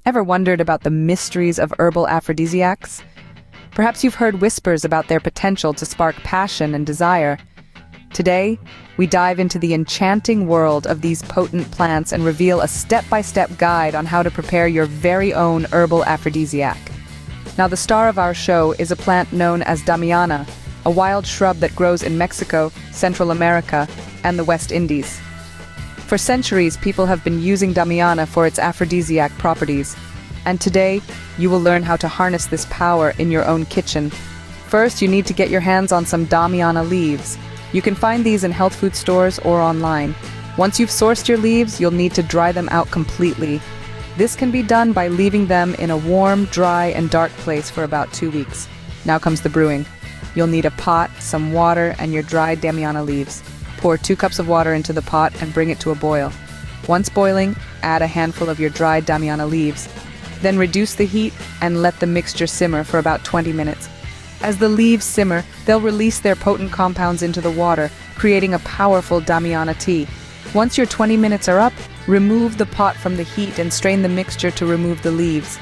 Ever wondered about the mysteries of herbal aphrodisiacs? Perhaps you've heard whispers about their potential to spark passion and desire. Today, we dive into the enchanting world of these potent plants and reveal a step-by-step guide on how to prepare your very own herbal aphrodisiac. Now, the star of our show is a plant known as Damiana, a wild shrub that grows in Mexico, Central America, and the West Indies. For centuries, people have been using Damiana for its aphrodisiac properties, and today, you will learn how to harness this power in your own kitchen. First, you need to get your hands on some Damiana leaves. You can find these in health food stores or online. Once you've sourced your leaves, you'll need to dry them out completely. This can be done by leaving them in a warm, dry, and dark place for about 2 weeks. Now comes the brewing. You'll need a pot, some water, and your dried Damiana leaves. Pour 2 cups of water into the pot and bring it to a boil. Once boiling, add a handful of your dried Damiana leaves. Then reduce the heat and let the mixture simmer for about 20 minutes. As the leaves simmer, they'll release their potent compounds into the water, creating a powerful Damiana tea. Once your 20 minutes are up, remove the pot from the heat and strain the mixture to remove the leaves.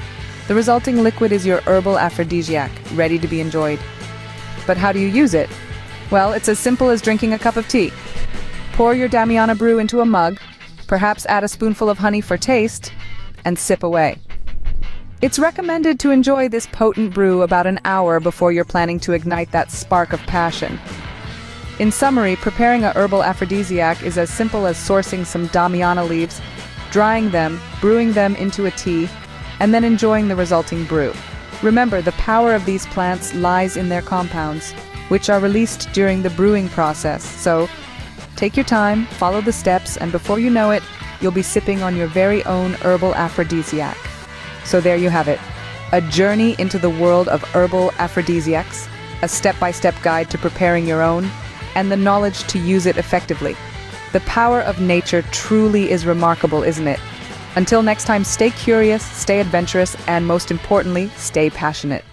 The resulting liquid is your herbal aphrodisiac, ready to be enjoyed. But how do you use it? Well, it's as simple as drinking a cup of tea. Pour your Damiana brew into a mug, perhaps add a spoonful of honey for taste, and sip away. It's recommended to enjoy this potent brew about an hour before you're planning to ignite that spark of passion. In summary, preparing a herbal aphrodisiac is as simple as sourcing some Damiana leaves, drying them, brewing them into a tea, and then enjoying the resulting brew. Remember, the power of these plants lies in their compounds, which are released during the brewing process. So, take your time, follow the steps, and before you know it, you'll be sipping on your very own herbal aphrodisiac. So there you have it, a journey into the world of herbal aphrodisiacs, a step-by-step guide to preparing your own, and the knowledge to use it effectively. The power of nature truly is remarkable, isn't it? Until next time, stay curious, stay adventurous, and most importantly, stay passionate.